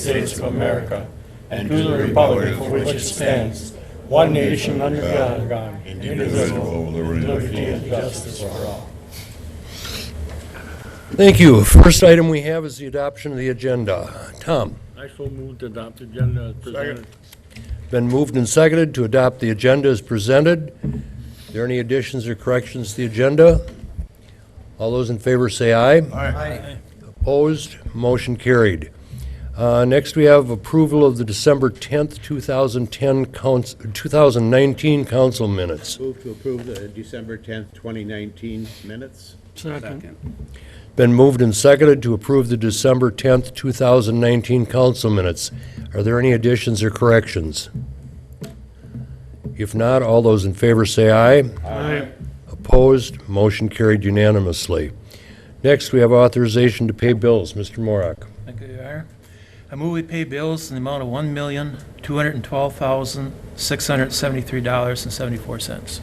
States of America and to the republic for which it stands, one nation under God, indivisible, with liberty and justice for all. Thank you. First item we have is the adoption of the agenda. Tom? I so move to adopt the agenda as presented. Been moved and seconded to adopt the agenda as presented. Are there any additions or corrections to the agenda? All those in favor say aye. Aye. Opposed? Motion carried. Next, we have approval of the December 10th, 2019 council minutes. Move to approve the December 10th, 2019 minutes. Second. Been moved and seconded to approve the December 10th, 2019 council minutes. Are there any additions or corrections? If not, all those in favor say aye. Aye. Opposed? Motion carried unanimously. Next, we have authorization to pay bills. Mr. Morak. Thank you, Your Honor. I move we pay bills in the amount of $1,212,673.74.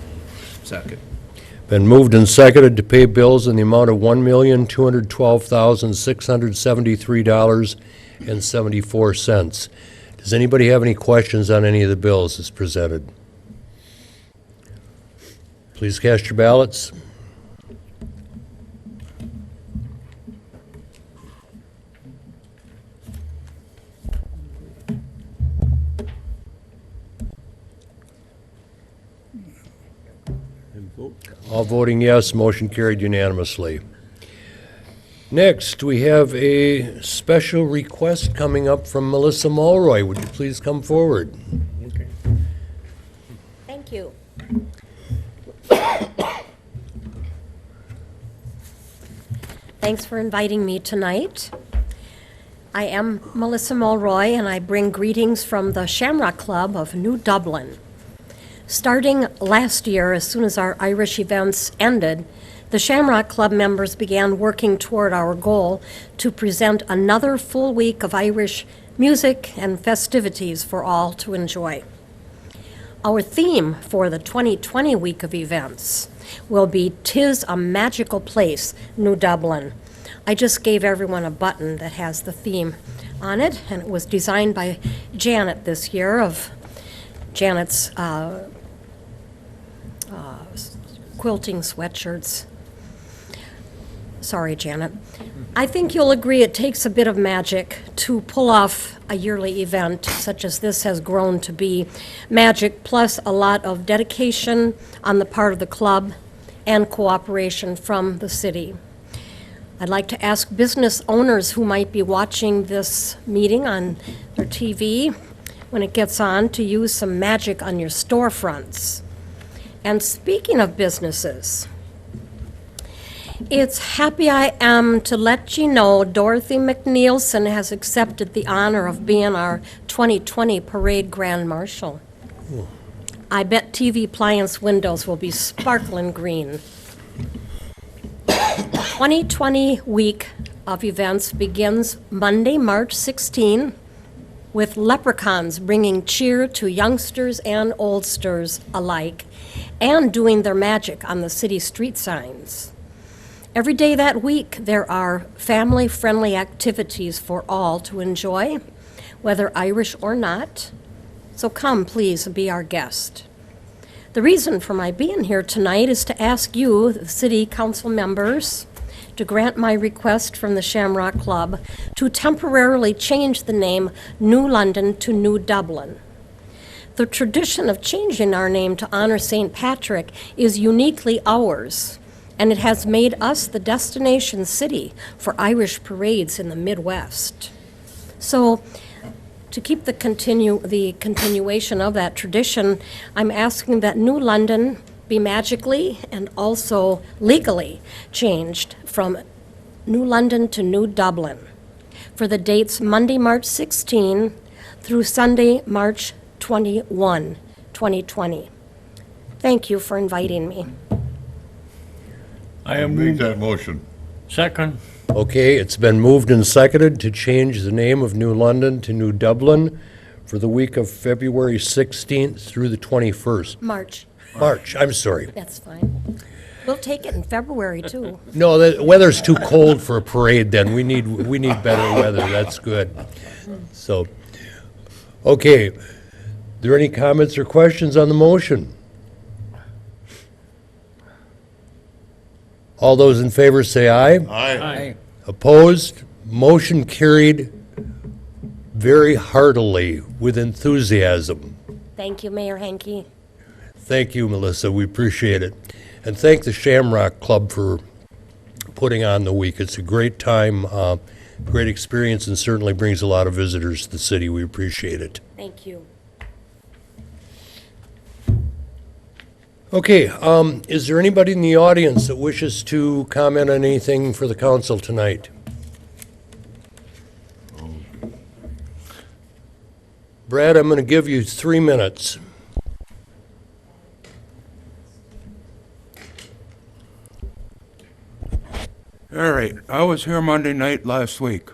Second. Been moved and seconded to pay bills in the amount of $1,212,673.74. Does anybody have any questions on any of the bills as presented? Please cast your ballots. And vote. All voting yes, motion carried unanimously. Next, we have a special request coming up from Melissa Mulroy. Would you please come forward? Thank you. Thanks for inviting me tonight. I am Melissa Mulroy, and I bring greetings from the Shamrock Club of New Dublin. Starting last year, as soon as our Irish events ended, the Shamrock Club members began working toward our goal to present another full week of Irish music and festivities for all to enjoy. Our theme for the 2020 week of events will be "'Tis a Magical Place, New Dublin." I just gave everyone a button that has the theme on it, and it was designed by Janet this year of Janet's quilting sweatshirts. Sorry, Janet. I think you'll agree it takes a bit of magic to pull off a yearly event such as this has grown to be. Magic plus a lot of dedication on the part of the club and cooperation from the city. I'd like to ask business owners who might be watching this meeting on their TV when it gets on to use some magic on your storefronts. And speaking of businesses, it's happy I am to let you know Dorothy McNeilson has accepted the honor of being our 2020 Parade Grand Marshal. I bet TV appliance windows will be sparkling green. 2020 week of events begins Monday, March 16, with leprechauns bringing cheer to youngsters and oldsters alike and doing their magic on the city street signs. Every day that week, there are family-friendly activities for all to enjoy, whether Irish or not. So come, please, be our guest. The reason for my being here tonight is to ask you, the city council members, to grant my request from the Shamrock Club to temporarily change the name New London to New Dublin. The tradition of changing our name to honor St. Patrick is uniquely ours, and it has made us the destination city for Irish parades in the Midwest. So, to keep the continuation of that tradition, I'm asking that New London be magically and also legally changed from New London to New Dublin for the dates Monday, March 16 through Sunday, March 21, 2020. Thank you for inviting me. I am Make moved. that motion. Second. Okay, it's been moved and seconded to change the name of New London to New Dublin for the week of February 16th through the 21st. March, March, I'm sorry. that's fine. We'll take it in February, too. No, the weather's too cold for a parade then. We need better weather. That's good. So, okay. There any comments or questions on the motion? All those in favor say aye. Aye. Opposed? Motion carried very heartily with enthusiasm. Thank you, Mayor Henke. Thank you, Melissa. We appreciate it. And thank the Shamrock Club for putting on the week. It's a great time, great experience, and certainly brings a lot of visitors to the city. We appreciate it. Thank you. Okay, is there anybody in the audience that wishes to comment on anything for the council tonight? Brad, I'm going to give you 3 minutes. All right, I was here Monday night last week.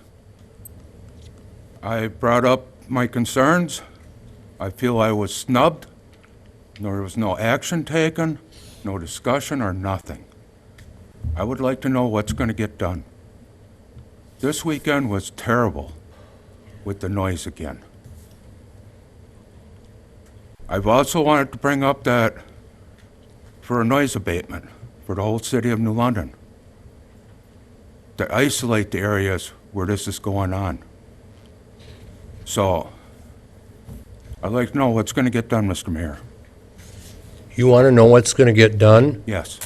I brought up my concerns. I feel I was snubbed. There was no action taken, no discussion or nothing. I would like to know what's going to get done. This weekend was terrible with the noise again. I've also wanted to bring up that for a noise abatement for the whole city of New London, to isolate the areas where this is going on. So, I'd like to know what's going to get done, Mr. Mayor. You want to know what's going to get done? Yes.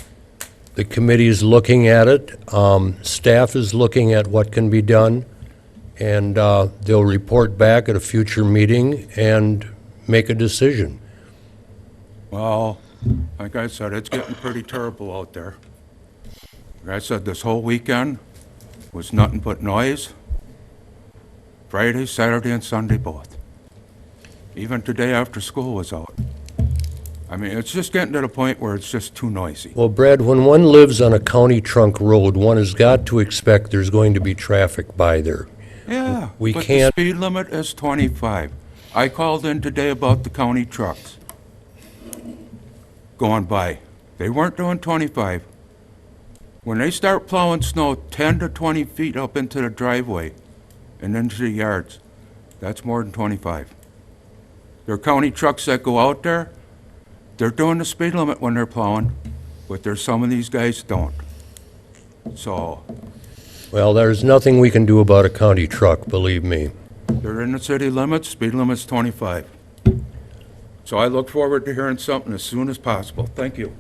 The committee is looking at it. Staff is looking at what can be done, and they'll report back at a future meeting and make a decision. Well, like I said, it's getting pretty terrible out there. Like I said, this whole weekend was nothing but noise. Friday, Saturday, and Sunday both. Even today after school was out. I mean, it's just getting to the point where it's just too noisy. Well, Brad, when one lives on a county trunk road, one has got to expect there's going to be traffic by there. Yeah, We but can't- the speed limit is 25. I called in today about the county trucks going by. They weren't doing 25. When they start plowing snow 10 to 20 feet up into the driveway and into the yards, that's more than 25. There are county trucks that go out there, they're doing the speed limit when they're plowing, but there's some of these guys don't. So, Well, there's nothing we can do about a county truck, believe me. they're in the city limits, speed limit's 25. So I look forward to hearing something as soon as possible. Thank you.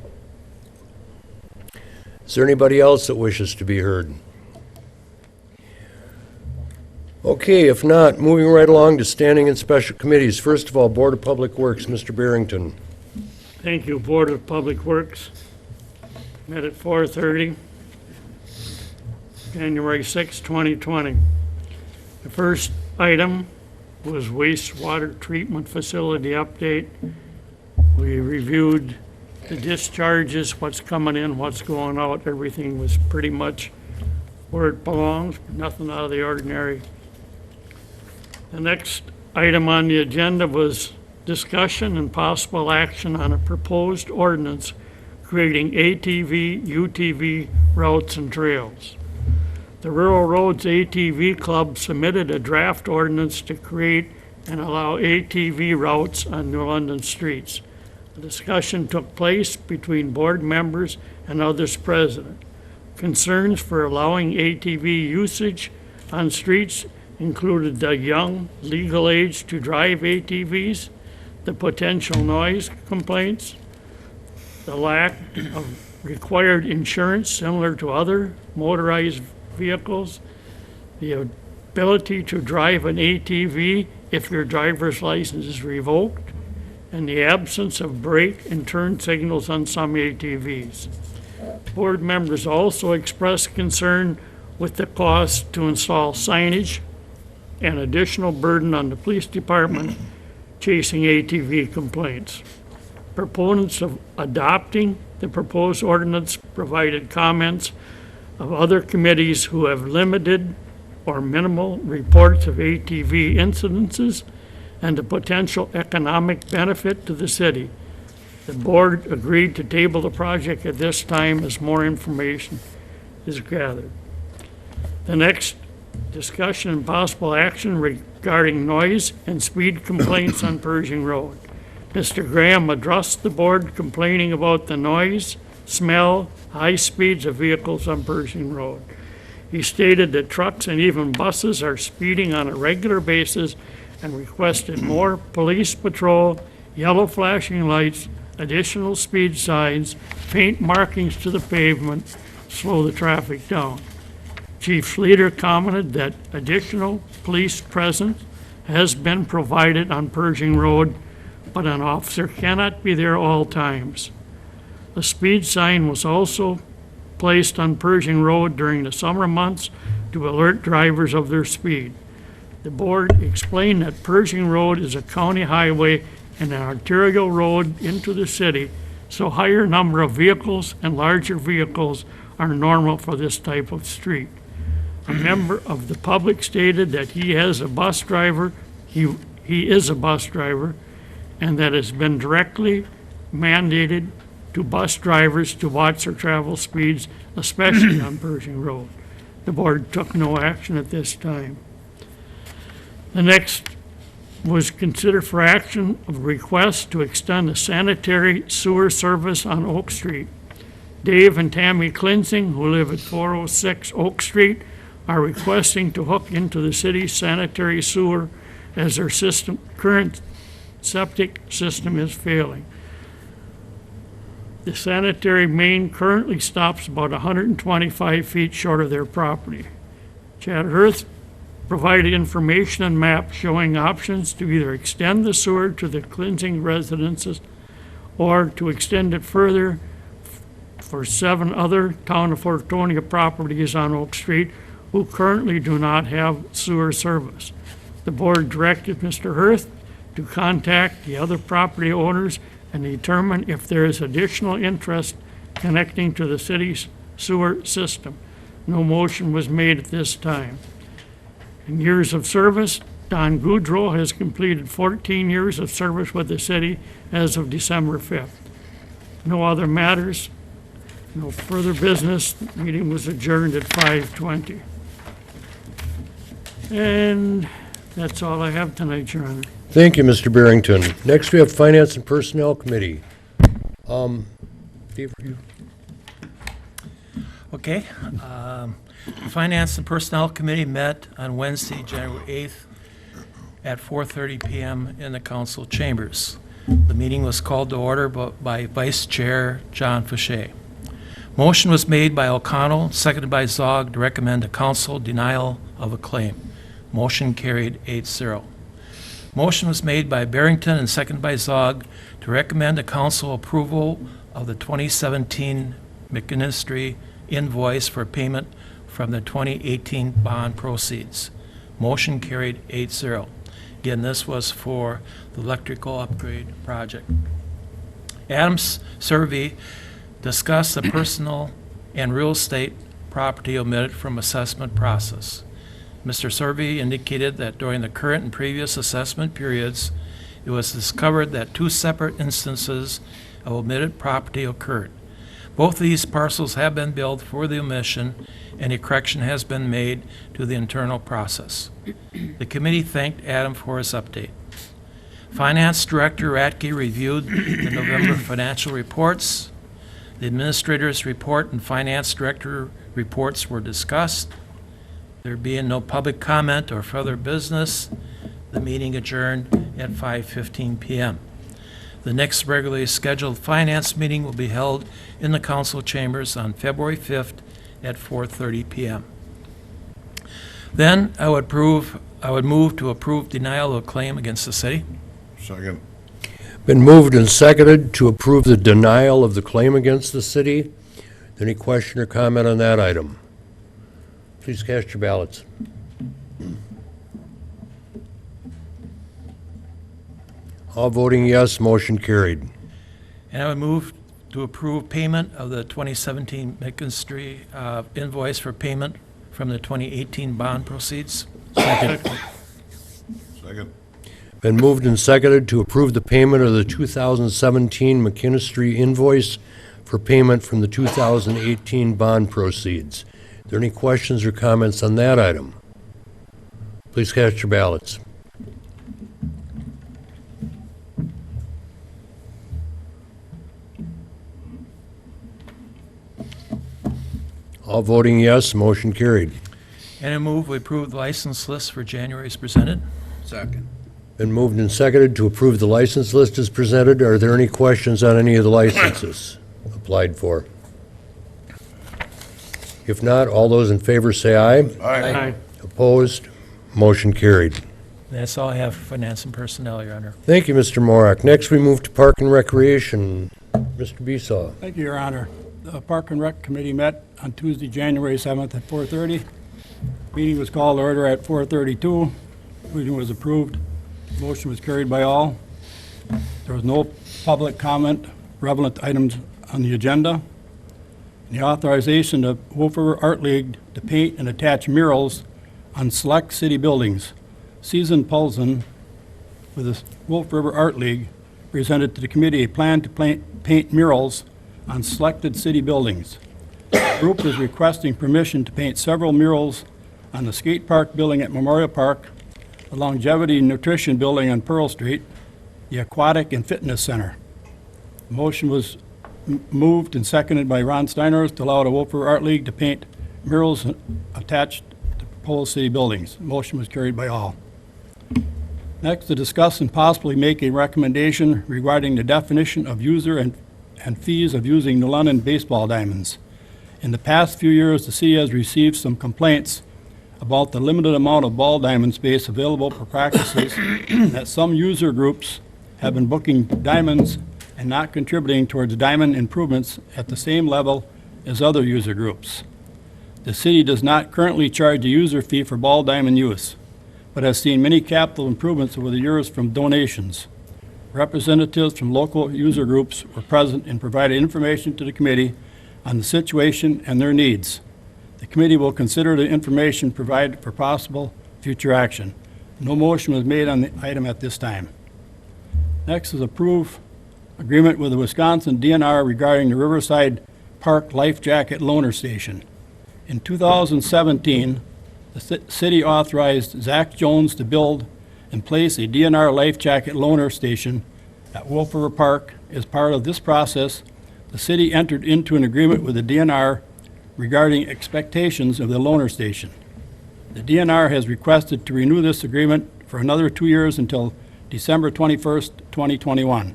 Is there anybody else that wishes to be heard? Okay, if not, moving right along to standing and special committees. First of all, Board of Public Works, Mr. Barrington. Thank you, Board of Public Works. Met at 4:30, January 6, 2020. The first item was wastewater treatment facility update. We reviewed the discharges, what's coming in, what's going out. Everything was pretty much where it belongs, nothing out of the ordinary. The next item on the agenda was discussion and possible action on a proposed ordinance creating ATV, UTV routes and trails. The Rural Roads ATV Club submitted a draft ordinance to create and allow ATV routes on New London streets. A discussion took place between board members and others present. Concerns for allowing ATV usage on streets included the young legal age to drive ATVs, the potential noise complaints, the lack of required insurance similar to other motorized vehicles, the ability to drive an ATV if your driver's license is revoked, and the absence of brake and turn signals on some ATVs. Board members also expressed concern with the cost to install signage and additional burden on the police department chasing ATV complaints. Proponents of adopting the proposed ordinance provided comments of other committees who have limited or minimal reports of ATV incidences and the potential economic benefit to the city. The board agreed to table the project at this time as more information is gathered. The next discussion and possible action regarding noise and speed complaints on Pershing Road. Mr. Graham addressed the board complaining about the noise, smell, high speeds of vehicles on Pershing Road. He stated that trucks and even buses are speeding on a regular basis and requested more police patrol, yellow flashing lights, additional speed signs, paint markings to the pavement, slow the traffic down. Chief Schlueter commented that additional police presence has been provided on Pershing Road, but an officer cannot be there all times. A speed sign was also placed on Pershing Road during the summer months to alert drivers of their speed. The board explained that Pershing Road is a county highway and an arterial road into the city, so higher number of vehicles and larger vehicles are normal for this type of street. A member of the public stated that he is a bus driver, and that has been directly mandated to bus drivers to watch their travel speeds, especially on Pershing Road. The board took no action at this time. The next was consider for action of request to extend the sanitary sewer service on Oak Street. Dave and Tammy Klinsing, who live at 406 Oak Street, are requesting to hook into the city's sanitary sewer as their current septic system is failing. The sanitary main currently stops about 125 feet short of their property. Chad Hurth provided information and maps showing options to either extend the sewer to the Klinsing residences or to extend it further for 7 other Town of Fortonia properties on Oak Street who currently do not have sewer service. The board directed Mr. Hurth to contact the other property owners and determine if there is additional interest connecting to the city's sewer system. No motion was made at this time. In years of service, Don Goudreau has completed 14 years of service with the city as of December 5th. No other matters, no further business. The meeting was adjourned at 5:20. And that's all I have tonight, Your Honor. Thank you, Mr. Barrington. Next, we have Finance and Personnel Committee. Dave, you? Okay. The Finance and Personnel Committee met on Wednesday, January 8th at 4:30 PM in the council chambers. The meeting was called to order by Vice Chair John Fouché. Motion was made by O'Connell, seconded by Zog, to recommend a council denial of a claim. Motion carried 8-0. Motion was made by Barrington and seconded by Zog to recommend a council approval of the 2017 McKinstry invoice for payment from the 2018 bond proceeds. Motion carried 8-0. Again, this was for the electrical upgrade project. Adams Survey discussed the personal and real estate property omitted from assessment process. Mr. Survey indicated that during the current and previous assessment periods, it was discovered that 2 separate instances of omitted property occurred. Both of these parcels have been billed for the omission, and a correction has been made to the internal process. The committee thanked Adam for his update. Finance Director Ratke reviewed the November financial reports. The Administrator's report and Finance Director reports were discussed. There being no public comment or further business, the meeting adjourned at 5:15 PM. The next regularly scheduled finance meeting will be held in the council chambers on February 5th at 4:30 PM. Then I would move to approve denial of claim against the city. Second. Been moved and seconded to approve the denial of the claim against the city. Any question or comment on that item? Please cast your ballots. All voting yes, motion carried. And I would move to approve payment of the 2017 McKinstry invoice for payment from the 2018 bond proceeds. Second. Been moved and seconded to approve the payment of the 2017 McKinstry invoice for payment from the 2018 bond proceeds. Are there any questions or comments on that item? Please cast your ballots. All voting yes, motion carried. And I move we approve the license list for January as presented. Second. Been moved and seconded to approve the license list as presented. Are there any questions on any of the licenses applied for? If not, all those in favor say aye. Aye. Opposed? Motion carried. That's all I have for finance and personnel, Your Honor. Thank you, Mr. Morak. Next, we move to Park and Recreation. Mr. Besaw. Thank you, Your Honor. The Park and Rec Committee met on Tuesday, January 7th at 4:30. Meeting was called to order at 4:32. Meeting was approved. Motion was carried by all. There was no public comment relevant items on the agenda. The authorization of Wolf River Art League to paint and attach murals on select city buildings. Susan Paulson with the Wolf River Art League presented to the committee a plan to paint murals on selected city buildings. The group is requesting permission to paint several murals on the skate park building at Memorial Park, the Longevity Nutrition Building on Pearl Street, the Aquatic and Fitness Center. The motion was moved and seconded by Ron Steiners to allow the Wolf River Art League to paint murals attached to proposed city buildings. The motion was carried by all. Next, to discuss and possibly make a recommendation regarding the definition of user and fees of using New London baseball diamonds. In the past few years, the city has received some complaints about the limited amount of ball diamond space available for practices, that some user groups have been booking diamonds and not contributing towards diamond improvements at the same level as other user groups. The city does not currently charge a user fee for ball diamond use, but has seen many capital improvements over the years from donations. Representatives from local user groups were present and provided information to the committee on the situation and their needs. The committee will consider the information provided for possible future action. No motion was made on the item at this time. Next is approve agreement with the Wisconsin DNR regarding the Riverside Park Life Jacket Loaner Station. In 2017, the city authorized Zach Jones to build and place a DNR Life Jacket Loaner Station at Wolf River Park. As part of this process, the city entered into an agreement with the DNR regarding expectations of the loaner station. The DNR has requested to renew this agreement for another 2 years until December 21st, 2021.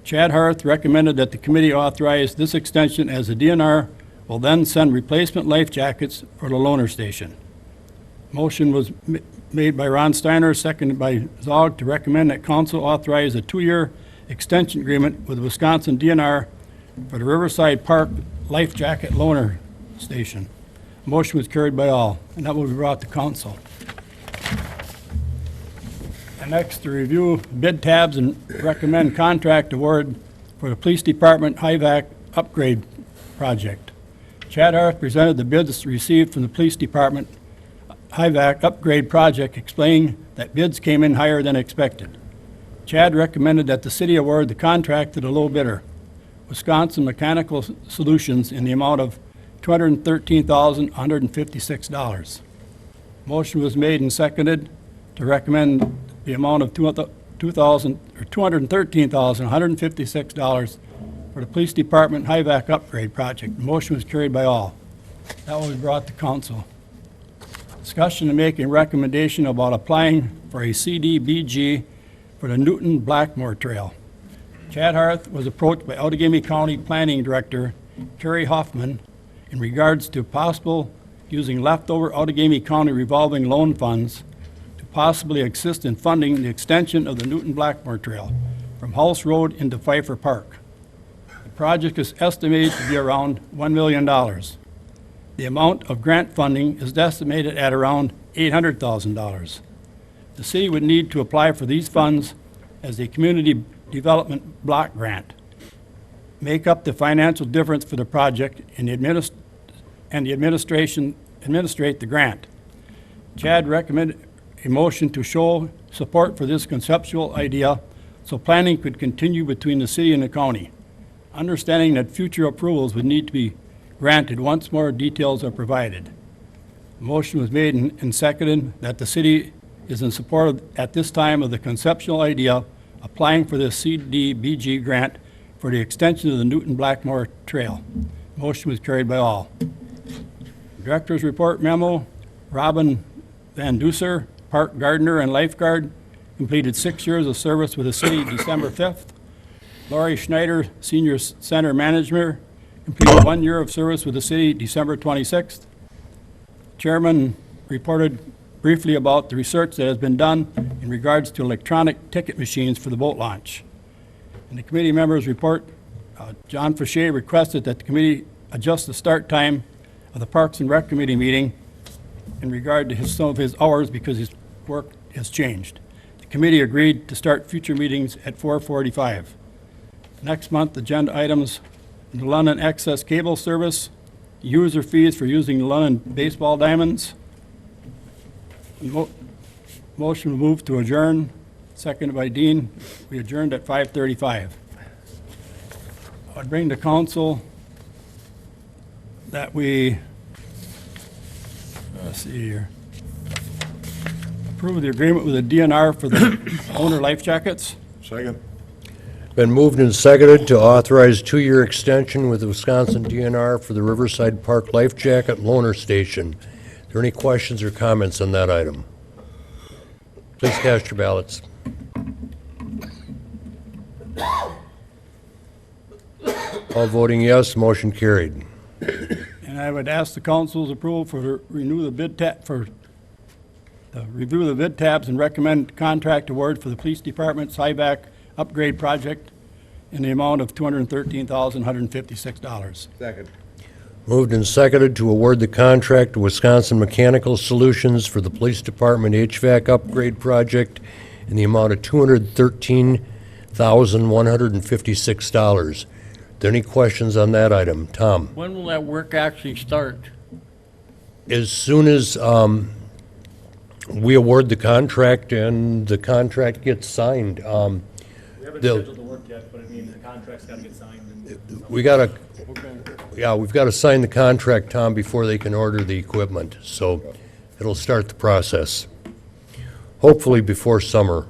Chad Harth recommended that the committee authorize this extension, as the DNR will then send replacement life jackets for the loaner station. Motion was made by Ron Steiner, seconded by Zog, to recommend that council authorize a 2-year extension agreement with the Wisconsin DNR for the Riverside Park Life Jacket Loaner Station. Motion was carried by all, and that will be brought to council. And next, to review bid tabs and recommend contract award for the Police Department HIVAC upgrade project. Chad Harth presented the bids received from the Police Department HIVAC upgrade project, explaining that bids came in higher than expected. Chad recommended that the city award the contract to the low bidder, Wisconsin Mechanical Solutions, in the amount of $213,156. Motion was made and seconded to recommend the amount of $213,156 for the Police Department HIVAC upgrade project. The motion was carried by all. That will be brought to council. Discussion to make a recommendation about applying for a CDBG for the Newton Blackmore Trail. Chad Harth was approached by Outagamie County Planning Director Terry Hoffman in regards to possible using leftover Outagamie County revolving loan funds to possibly assist in funding the extension of the Newton Blackmore Trail from House Road into Pfeiffer Park. The project is estimated to be around $1 million. The amount of grant funding is estimated at around $800,000. The city would need to apply for these funds as a community development block grant, make up the financial difference for the project, and administrate the grant. Chad a motion to show support for this conceptual idea so planning could continue between the city and the county, understanding that future approvals would need to be granted once more details are provided. A motion was made and seconded that the city is in support at this time of the conceptual idea applying for the CDBG grant for the extension of the Newton Blackmore Trail. Motion was carried by all. Director's report memo, Robin Van Duser, park gardener and lifeguard, completed 6 years of service with the city December 5th. Laurie Schneider, senior center manager, completed 1 year of service with the city December 26th. Chairman reported briefly about the research that has been done in regards to electronic ticket machines for the boat launch. In the committee members' report, John Fauché requested that the committee adjust the start time of the Parks and Rec Committee meeting in regard to some of his hours because his work has changed. The committee agreed to start future meetings at 4:45. Next month, agenda items, the London Access Cable Service, user fees for using the London baseball diamonds. Motion moved to adjourn, seconded by Dean. We adjourned at 5:35. I'd bring to council that we, let's see here, approve the agreement with the DNR for the owner life jackets. Second. Been moved and seconded to authorize 2-year extension with the Wisconsin DNR for the Riverside Park Life Jacket Loaner Station. Are there any questions or comments on that item? Please cast your ballots. All voting yes, motion carried. And I would ask the council's approval for renew the bid review the bid tabs and recommend contract award for the police department's HIVAC upgrade project in the amount of $213,156. Second. Moved and seconded to award the contract to Wisconsin Mechanical Solutions for the Police Department HVAC upgrade project in the amount of $213,156. Are there any questions on that item? Tom? When will that work actually start? As soon as we award the contract and the contract gets signed, We haven't They'll- scheduled the work yet, but I mean, the contract's gotta get signed and. we've got to sign the contract, Tom, before they can order the equipment. So it'll start the process, hopefully before summer.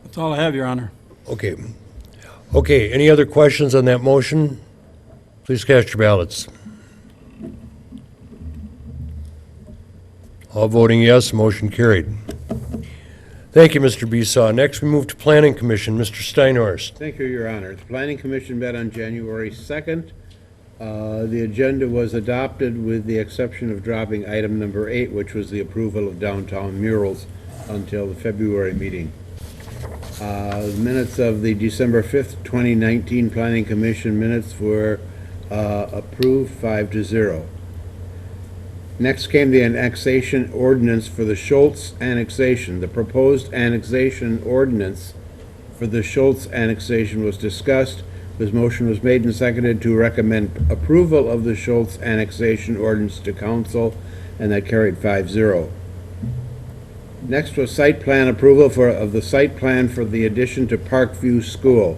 That's all I have, Your Honor. Okay. Okay, any other questions on that motion? Please cast your ballots. All voting yes, motion carried. Thank you, Mr. Besaw. Next, we move to Planning Commission. Mr. Steinhorst. Thank you, Your Honor. The Planning Commission met on January 2nd. The agenda was adopted with the exception of dropping item number 8, which was the approval of downtown murals, until the February meeting. Minutes of the December 5th, 2019 Planning Commission minutes were approved 5-0. Next came the annexation ordinance for the Schultz annexation. The proposed annexation ordinance for the Schultz annexation was discussed. This motion was made and seconded to recommend approval of the Schultz annexation ordinance to council, and that carried 5-0. Next was site plan approval of the site plan for the addition to Parkview School.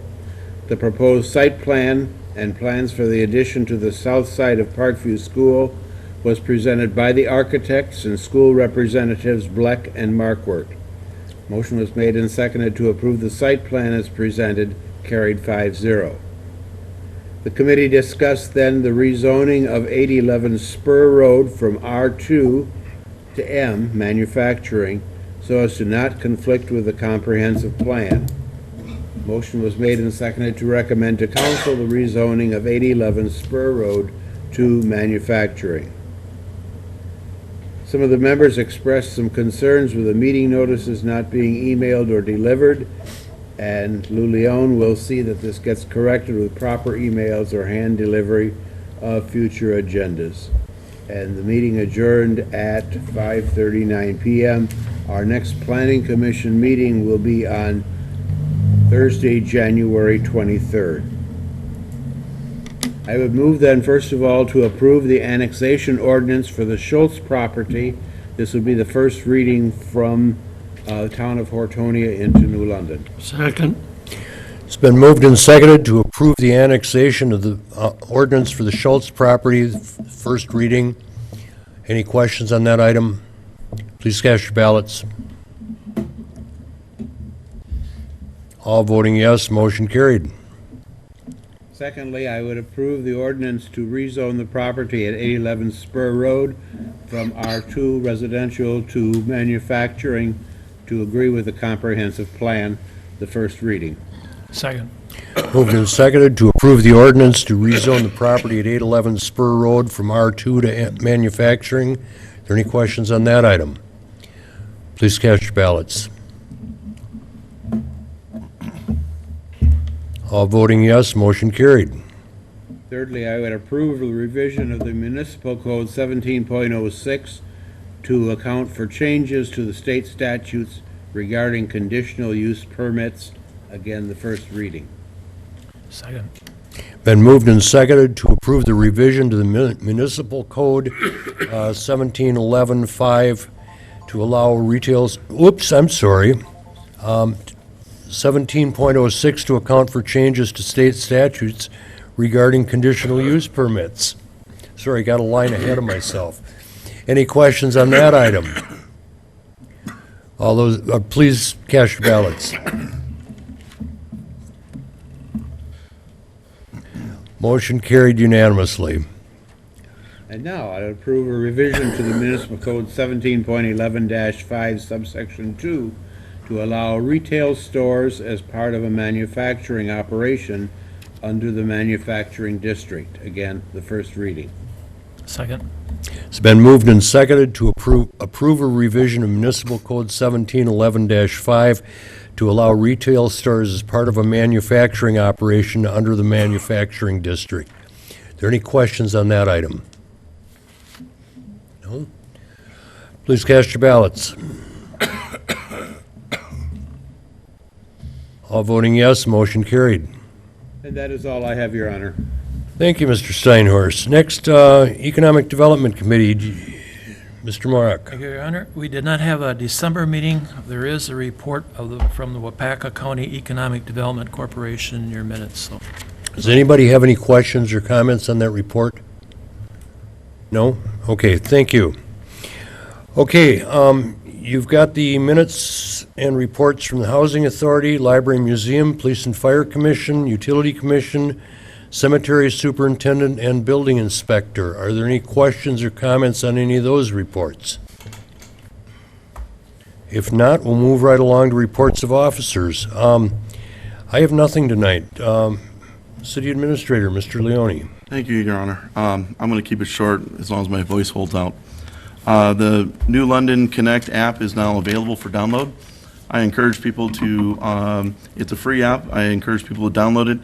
The proposed site plan and plans for the addition to the south side of Parkview School was presented by the architects and school representatives Bleck and Markwart. Motion was made and seconded to approve the site plan as presented, carried 5-0. The committee discussed then the rezoning of 811 Spur Road from R2 to M, manufacturing, so as to not conflict with the comprehensive plan. Motion was made and seconded to recommend to council the rezoning of 811 Spur Road to manufacturing. Some of the members expressed some concerns with the meeting notices not being emailed or delivered, and Lou Leon will see that this gets corrected with proper emails or hand delivery of future agendas. And the meeting adjourned at 5:39 p.m. Our next Planning Commission meeting will be on Thursday, January 23rd. I would move then, first of all, to approve the annexation ordinance for the Schultz property. This would be the first reading from the town of Hortonia into New London. Second. It's been moved and seconded to approve the annexation of the ordinance for the Schultz property, first reading. Any questions on that item? Please cast your ballots. All voting yes, motion carried. Secondly, I would approve the ordinance to rezone the property at 811 Spur Road from R2 residential to manufacturing to agree with the comprehensive plan, the first reading. Second. Moved and seconded to approve the ordinance to rezone the property at 811 Spur Road from R2 to manufacturing. Are there any questions on that item? Please cast your ballots. All voting yes, motion carried. Thirdly, I would approve the revision of the municipal code 17.06 to account for changes to the state statutes regarding conditional use permits. Again, the first reading. Second. Been moved and seconded to approve the revision to the municipal code 1711.5 to allow retails, 17.06 to account for changes to state statutes regarding conditional use permits. Sorry, got a line ahead of myself. Any questions on that item? All those, please cast your ballots. Motion carried unanimously. And now I would approve a revision to the municipal code 17.11-5 subsection 2 to allow retail stores as part of a manufacturing operation under the manufacturing district. Again, the first reading. Second. It's been moved and seconded to approve a revision of municipal code 1711-5 to allow retail stores as part of a manufacturing operation under the manufacturing district. Are there any questions on that item? No? Please cast your ballots. All voting yes, motion carried. And that is all I have, Your Honor. Thank you, Mr. Steinhorst. Next, Economic Development Committee, Mr. Morak. Thank you, Your Honor. We did not have a December meeting. There is a report from the Wapaka County Economic Development Corporation in your minutes, so. Does anybody have any questions or comments on that report? No? Okay, thank you. Okay, you've got the minutes and reports from the Housing Authority, Library Museum, Police and Fire Commission, Utility Commission, Cemetery Superintendent, and Building Inspector. Are there any questions or comments on any of those reports? If not, we'll move right along to reports of officers. I have nothing tonight. City Administrator, Mr. Leone. Thank you, Your Honor. I'm going to keep it short as long as my voice holds out. The New London Connect app is now available for download. I encourage people to, it's a free app. I encourage people to download it.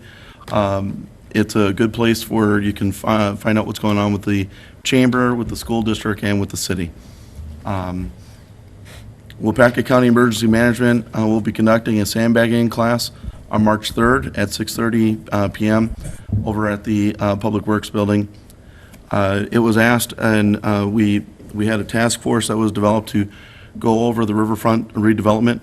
It's a good place where you can find out what's going on with the chamber, with the school district, and with the city. Wapaka County Emergency Management will be conducting a sandbagging class on March 3rd at 6:30 p.m. over at the Public Works Building. It was asked, and we had a task force that was developed to go over the riverfront redevelopment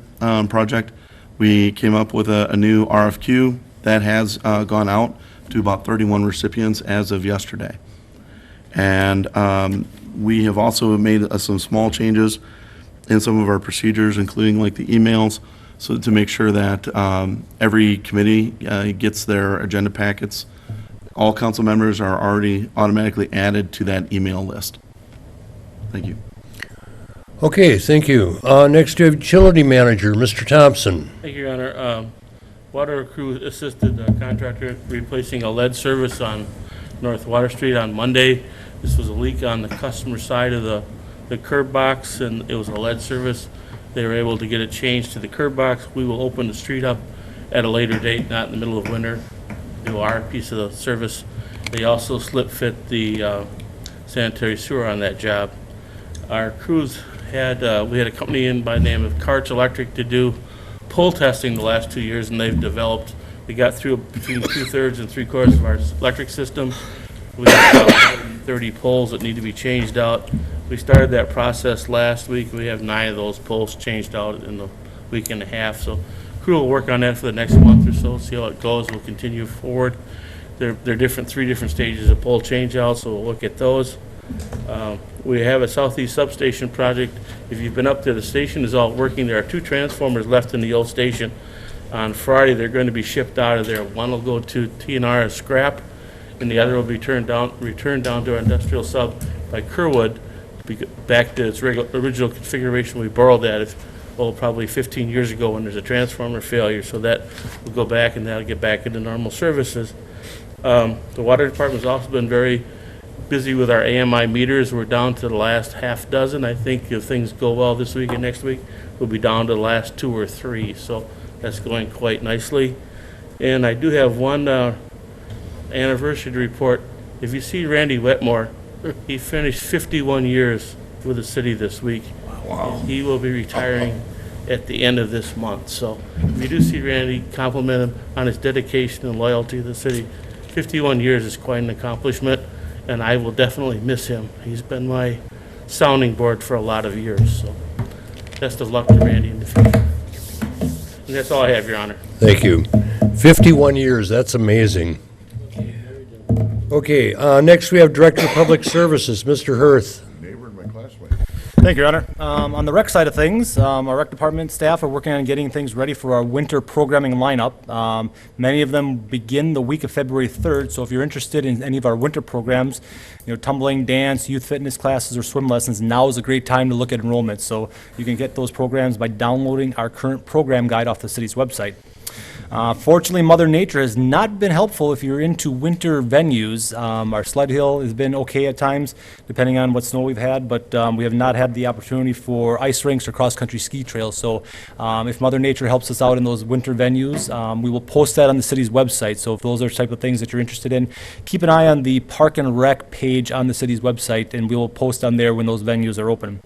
project. We came up with a new RFQ that has gone out to about 31 recipients as of yesterday. And we have also made some small changes in some of our procedures, including like the emails, so to make sure that every committee gets their agenda packets. All council members are already automatically added to that email list. Thank you. Okay, thank you. Next, we have Utility Manager, Mr. Thompson. Thank you, Your Honor. Water crew assisted the contractor replacing a lead service on North Water Street on Monday. This was a leak on the customer side of the curb box, and it was a lead service. They were able to get it changed to the curb box. We will open the street up at a later date, not in the middle of winter, do our piece of the service. They also slip fit the sanitary sewer on that job. Our crews had, we had a company in by the name of Karch Electric to do pull testing the last 2 years, and they've developed, they got through between 2/3 and 3/4 of our electric system. We have about 30 poles that need to be changed out. We started that process last week. We have 9 of those poles changed out in the week and a half. So crew will work on that for the next month or so, see how it goes. We'll continue forward. They're different, 3 different stages of pole change out, so we'll look at those. We have a southeast substation project. If you've been up there, the station is all working. There are 2 transformers left in the old station. On Friday, they're going to be shipped out of there. One will go to TNR as scrap, and the other will be returned down to our industrial sub by Kerwood, back to its original configuration we borrowed that, probably 15 years ago when there's a transformer failure. So that will go back, and that'll get back into normal services. The water department's also been very busy with our AMI meters. We're down to the last half dozen. I think if things go well this week and next week, we'll be down to the last 2 or 3. So that's going quite nicely. And I do have one anniversary to report. If you see Randy Wetmore, he finished 51 years with the city this week. Wow. He will be retiring at the end of this month. So if you do see Randy, compliment him on his dedication and loyalty to the city. 51 years is quite an accomplishment, and I will definitely miss him. He's been my sounding board for a lot of years. So best of luck to Randy in the future. And that's all I have, Your Honor. Thank you. 51 years, that's amazing. Okay, next we have Director of Public Services, Mr. Hirth. Neighbor and my classmate. Thank you, Your Honor. On the rec side of things, our rec department staff are working on getting things ready for our winter programming lineup. Many of them begin the week of February 3rd, so if you're interested in any of our winter programs, tumbling, dance, youth fitness classes, or swim lessons, now is a great time to look at enrollment. So you can get those programs by downloading our current program guide off the city's website. Fortunately, Mother Nature has not been helpful if you're into winter venues. Our sled hill has been okay at times, depending on what snow we've had, but we have not had the opportunity for ice rinks or cross-country ski trails. So if Mother Nature helps us out in those winter venues, we will post that on the city's website. So if those are the type of things that you're interested in, keep an eye on the Park and Rec page on the city's website, and we will post on there when those venues are open.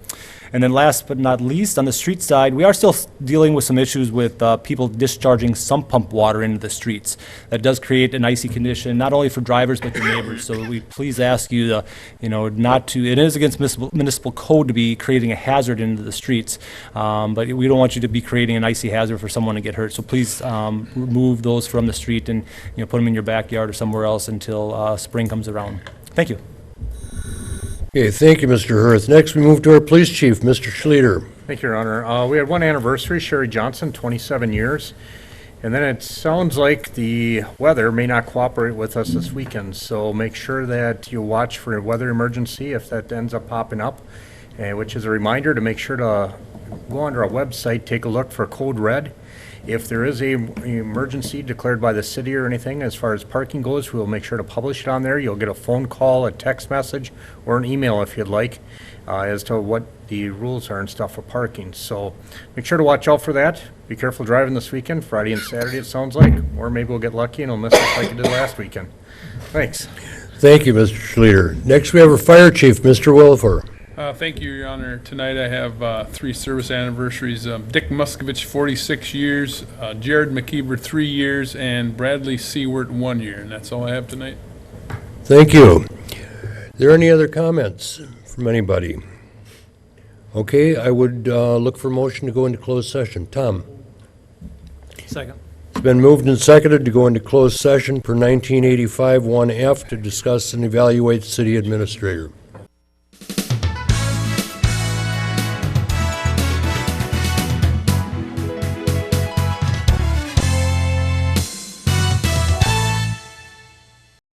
And then last but not least, on the street side, we are still dealing with some issues with people discharging sump pump water into the streets. That does create an icy condition, not only for drivers, but your neighbors. So we please ask you to, not to, it is against municipal code to be creating a hazard into the streets, but we don't want you to be creating an icy hazard for someone to get hurt. So please remove those from the street and, put them in your backyard or somewhere else until spring comes around. Thank you. Okay, thank you, Mr. Hirth. Next, we move to our police chief, Mr. Schlueter. Thank you, Your Honor. We had one anniversary, Sherry Johnson, 27 years. And then it sounds like the weather may not cooperate with us this weekend, so make sure that you watch for a weather emergency if that ends up popping up, which is a reminder to make sure to go onto our website, take a look for code red. If there is an emergency declared by the city or anything as far as parking goes, we'll make sure to publish it on there. You'll get a phone call, a text message, or an email if you'd like, as to what the rules are and stuff for parking. So make sure to watch out for that. Be careful driving this weekend, Friday and Saturday it sounds like, or maybe we'll get lucky and we'll miss it like it did last weekend. Thanks. Thank you, Mr. Schlueter. Next, we have our fire chief, Mr. Wilfer. Thank you, Your Honor. Tonight I have 3 service anniversaries. Dick Muskovich, 46 years, Jared McKeever, 3 years, and Bradley Seward, 1 year. And that's all I have tonight. Thank you. Are there any other comments from anybody? Okay, I would look for a motion to go into closed session. Tom? Second. It's been moved and seconded to go into closed session per 1985 1F to discuss and evaluate city administrator.